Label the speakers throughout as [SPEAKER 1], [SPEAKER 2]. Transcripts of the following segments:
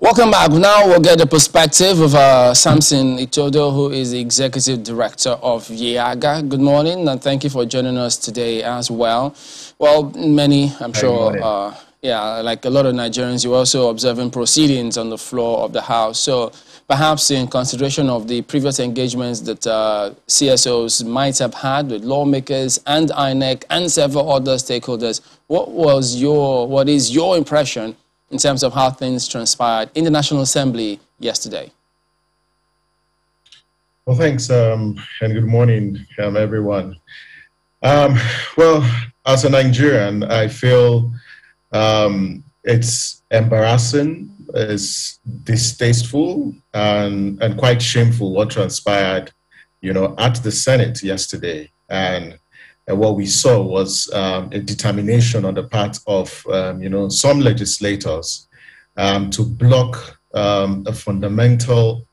[SPEAKER 1] Welcome back. Now we'll get the perspective of Samson Itodo, who is the Executive Director of YIAGA. Good morning, and thank you for joining us today as well. Well, many, I'm sure, like a lot of Nigerians, you're also observing proceedings on the floor of the House. So perhaps in consideration of the previous engagements that CSOs might have had with lawmakers and INEC and several other stakeholders, what is your impression in terms of how things transpired in the National Assembly yesterday?
[SPEAKER 2] Well, thanks, and good morning, everyone. Well, as a Nigerian, I feel it's embarrassing, it's distasteful, and quite shameful what transpired, at the Senate yesterday. And what we saw was a determination on the part of, some legislators to block a fundamental,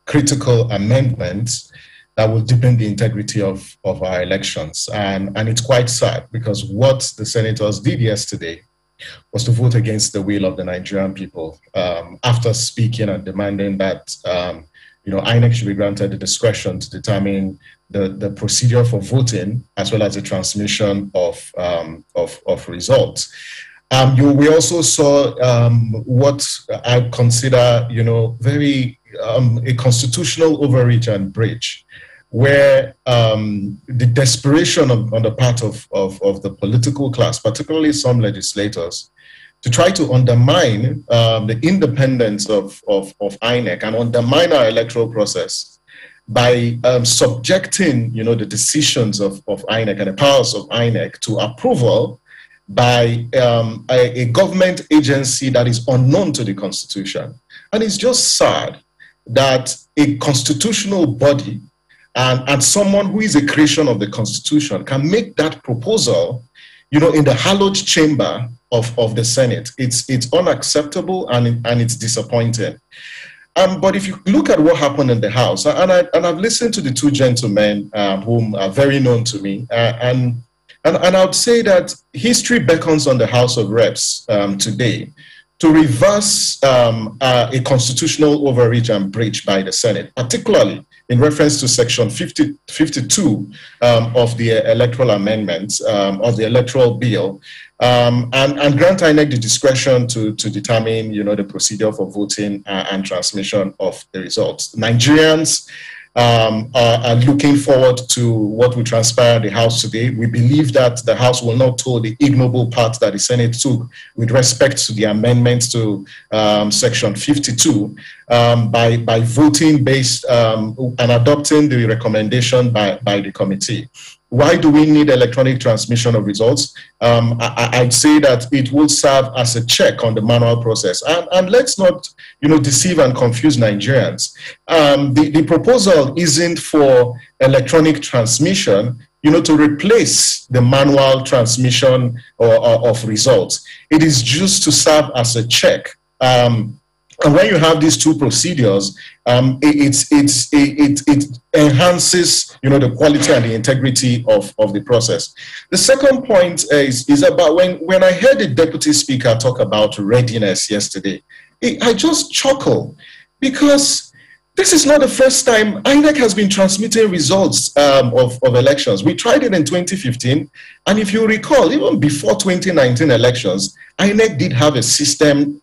[SPEAKER 2] critical amendment that will deepen the integrity of our elections. And it's quite sad, because what the senators did yesterday was to vote against the will of the Nigerian people after speaking and demanding that INEC should be granted the discretion to determine the procedure for voting as well as the transmission of results. We also saw what I consider, very a constitutional overreach and breach, where the desperation on the part of the political class, particularly some legislators, to try to undermine the independence of INEC and undermine our electoral process by subjecting, the decisions of INEC and the powers of INEC to approval by a government agency that is unknown to the Constitution. And it's just sad that a constitutional body and someone who is a creation of the Constitution can make that proposal, in the hallowed chamber of the Senate. It's unacceptable and it's disappointing. But if you look at what happened in the House, and I've listened to the two gentlemen whom are very known to me, and I would say that history beckons on the House of Reps today to reverse a constitutional overreach and breach by the Senate, particularly in reference to Section 52 of the Electoral Amendments of the Electoral Bill, and grant INEC the discretion to determine, the procedure for voting and transmission of the results. Nigerians are looking forward to what will transpire in the House today. We believe that the House will not toe the ignoble path that the Senate took with respect to the amendments to Section 52 by voting based and adopting the recommendation by the committee. Why do we need electronic transmission of results? I'd say that it will serve as a check on the manual process. And let's not, deceive and confuse Nigerians. The proposal isn't for electronic transmission, to replace the manual transmission of results. It is just to serve as a check. And when you have these two procedures, it enhances, the quality and the integrity of the process. The second point is about when I heard the Deputy Speaker talk about readiness yesterday, I just chuckle, because this is not the first time INEC has been transmitting results of elections. We tried it in 2015, and if you recall, even before 2019 elections, INEC did have a system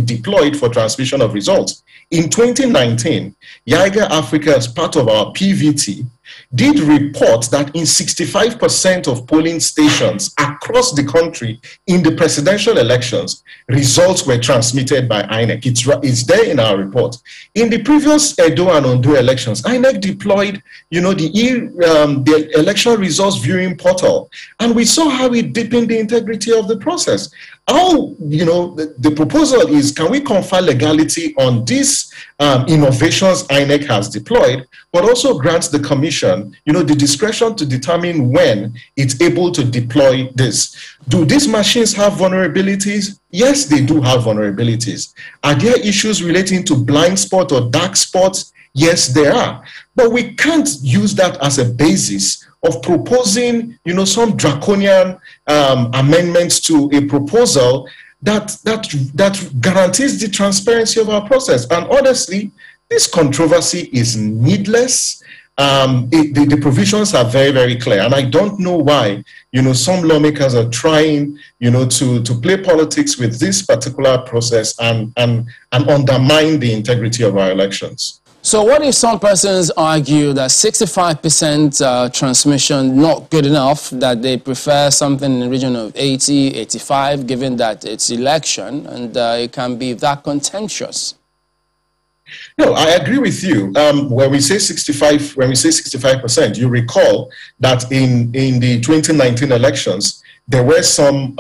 [SPEAKER 2] deployed for transmission of results. In 2019, YIAGA Africa, as part of our PVT, did report that in 65% of polling stations across the country in the presidential elections, results were transmitted by INEC. It's there in our report. In the previous Edo and Ondo elections, INEC deployed, the election results viewing portal, and we saw how it deepened the integrity of the process. How, the proposal is, can we confer legality on these innovations INEC has deployed, but also grants the commission, the discretion to determine when it's able to deploy this. Do these machines have vulnerabilities? Yes, they do have vulnerabilities. Are there issues relating to blind spot or dark spots? Yes, there are. But we can't use that as a basis of proposing, some draconian amendments to a proposal that guarantees the transparency of our process. And honestly, this controversy is needless. The provisions are very, very clear, and I don't know why some lawmakers are trying to play politics with this particular process and undermine the integrity of our elections.
[SPEAKER 1] So what if some persons argue that 65% transmission not good enough, that they prefer something in the region of 80, 85, given that it's election and it can be that contentious?
[SPEAKER 2] No, I agree with you. When we say 65%, you recall that in the 2019 elections, there were some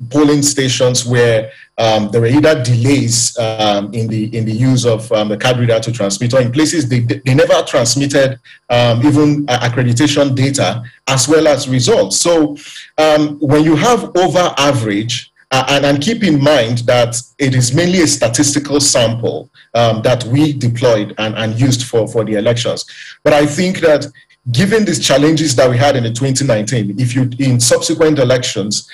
[SPEAKER 2] polling stations where there were either delays in the use of the card reader to transmit, or in places they never transmitted even accreditation data as well as results. So when you have over average, and keep in mind that it is mainly a statistical sample that we deployed and used for the elections. But I think that given these challenges that we had in the 2019, if you in subsequent elections,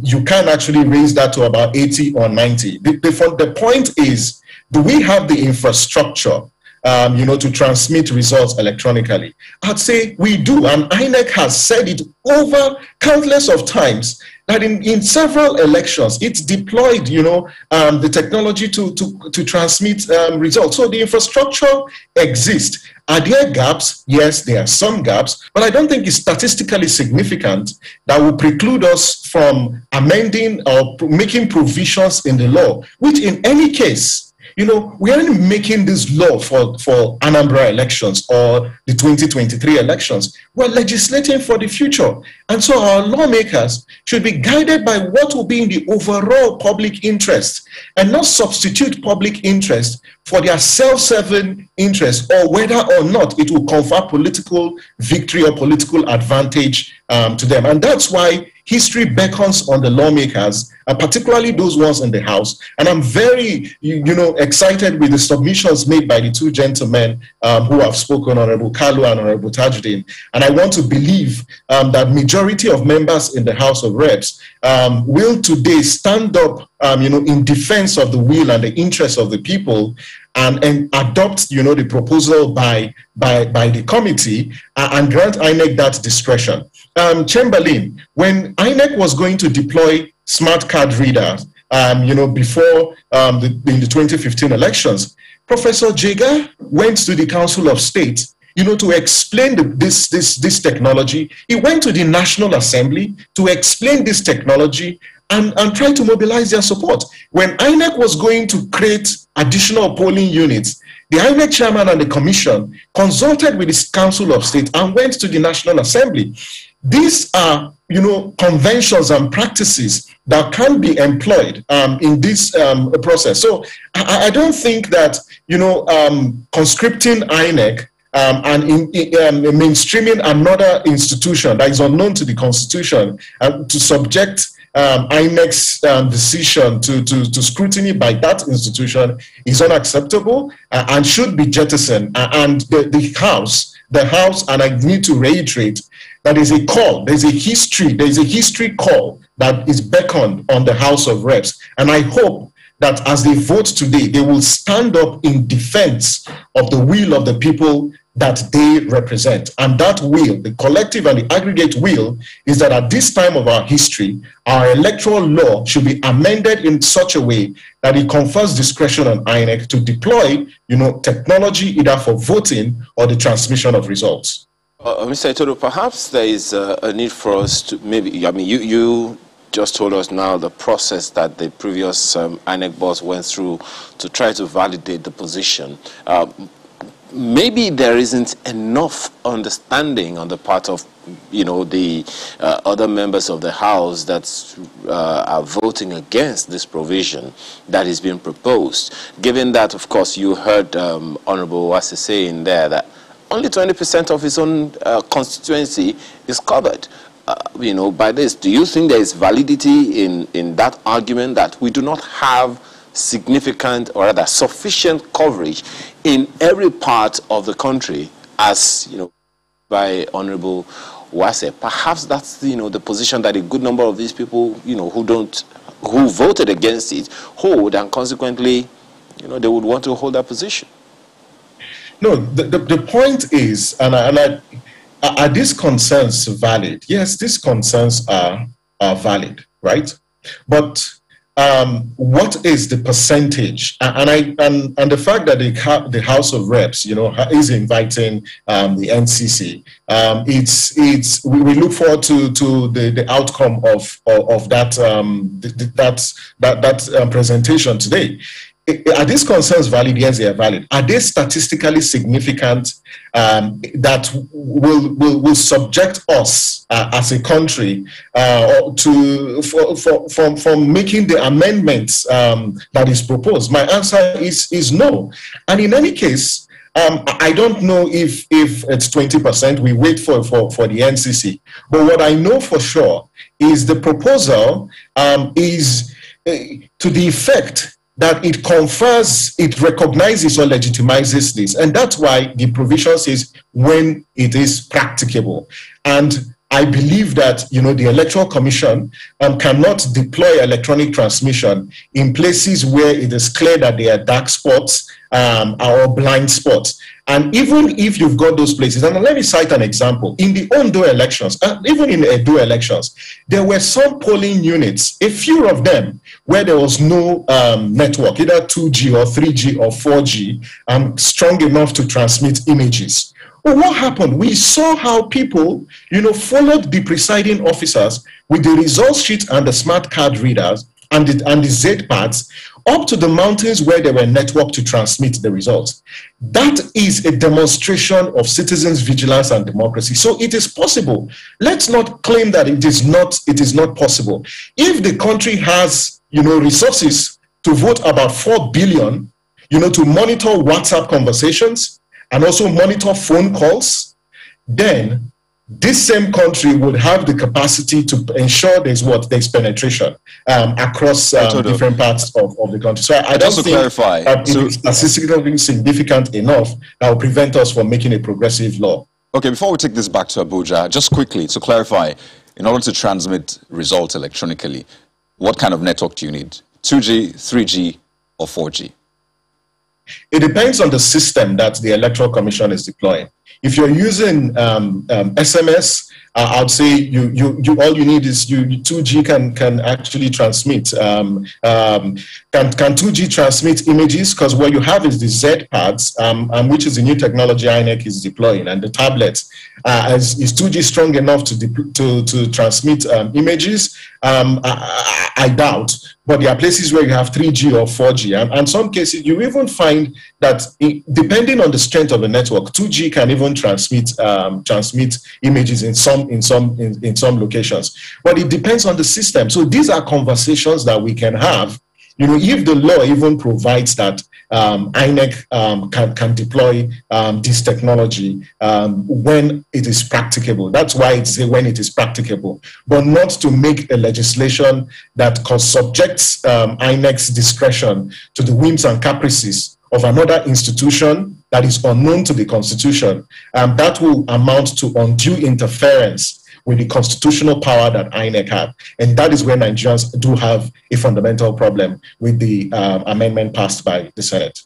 [SPEAKER 2] you can actually raise that to about 80 or 90. The point is, do we have the infrastructure to transmit results electronically? I'd say we do, and INEC has said it over countless of times that in several elections it's deployed the technology to transmit results. So the infrastructure exists. Are there gaps? Yes, there are some gaps, but I don't think it's statistically significant that will preclude us from amending or making provisions in the law, which in any case, we aren't making this law for Anambra elections or the 2023 elections. We're legislating for the future. And so our lawmakers should be guided by what will be in the overall public interest and not substitute public interest for their self-serving interest, or whether or not it will confer political victory or political advantage to them. And that's why history beckons on the lawmakers, particularly those ones in the House. And I'm very, excited with the submissions made by the two gentlemen who have spoken, Honorable Kalu and Honorable Tajuddin. And I want to believe that majority of members in the House of Reps will today stand up, in defense of the will and the interests of the people, and adopt, the proposal by the committee and grant INEC that discretion. Chamberlain, when INEC was going to deploy smart card readers, before in the 2015 elections, Professor Jega went to the Council of State, to explain this technology. He went to the National Assembly to explain this technology and try to mobilize their support. When INEC was going to create additional polling units, the INEC chairman and the commission consulted with the Council of State and went to the National Assembly. These are, conventions and practices that can be employed in this process. So I don't think that, conscripting INEC and mainstreaming another institution that is unknown to the Constitution to subject INEC's decision to scrutiny by that institution is unacceptable and should be jettisoned. And the House, and I need to reiterate, that is a call, there's a history call that is beckoned on the House of Reps. And I hope that as they vote today, they will stand up in defense of the will of the people that they represent. And that will, the collective and the aggregate will, is that at this time of our history, our electoral law should be amended in such a way that it confers discretion on INEC to deploy, technology either for voting or the transmission of results.
[SPEAKER 3] Mr. Itodo, perhaps there is a need for us to you just told us now the process that the previous INEC boss went through to try to validate the position. Maybe there isn't enough understanding on the part of, the other members of the House that are voting against this provision that is being proposed. Given that, of course, you heard Honorable Wase say in there that only 20% of his own constituency is covered. By this, do you think there is validity in that argument that we do not have significant, or rather sufficient coverage in every part of the country, as by Honorable Wase? Perhaps that's the position that a good number of these people who who voted against it hold, and consequently, you know, they would want to hold that position.
[SPEAKER 2] No, the point is, are these concerns valid? Yes, these concerns are valid, right? But what is the percentage? And the fact that the House of Reps, you know, is inviting the NCC, we look forward to the outcome of that presentation today. Are these concerns valid? Yes, they are valid. Are they statistically significant that will subject us as a country for making the amendments that is proposed? My answer is no. And in any case, I don't know if it's 20%. We wait for the NCC. But what I know for sure is the proposal is to the effect that it confers, it recognizes or legitimizes this. And that's why the provision says when it is practicable. And I believe that, you know, the Electoral Commission cannot deploy electronic transmission in places where it is clear that there are dark spots or blind spots. And even if you've got those places, and let me cite an example. In the Ondo elections, even in the Edo elections, there were some polling units, a few of them, where there was no network, either 2G or 3G or 4G, strong enough to transmit images. Well, what happened? We saw how people, you know, followed the presiding officers with the results sheet and the smart card readers and the Z pads up to the mountains where there were network to transmit the results. That is a demonstration of citizens' vigilance and democracy. So it is possible. Let's not claim that it is not possible. If the country has, you know, resources to vote about 4 billion, you know, to monitor WhatsApp conversations and also monitor phone calls, then this same country would have the capacity to ensure there's penetration across different parts of the country. So I don't think it is statistically significant enough that will prevent us from making a progressive law.
[SPEAKER 4] Okay, before we take this back to Abuja, just quickly to clarify, in order to transmit results electronically, what kind of network do you need? 2G, 3G, or 4G?
[SPEAKER 2] It depends on the system that the Electoral Commission is deploying. If you're using SMS, I'd say you all you need is 2G can actually transmit. Can 2G transmit images? Because what you have is the Z pads, which is the new technology INEC is deploying, and the tablets. Is 2G strong enough to transmit images? I doubt. But there are places where you have 3G or 4G, and some cases you even find that depending on the strength of the network, 2G can even transmit images in some locations. But it depends on the system. So these are conversations that we can have. You know, if the law even provides that INEC can deploy this technology when it is practicable. That's why it's when it is practicable, but not to make a legislation that subjects INEC's discretion to the whims and caprices of another institution that is unknown to the Constitution. That will amount to undue interference with the constitutional power that INEC have. And that is where Nigerians do have a fundamental problem with the amendment passed by the Senate.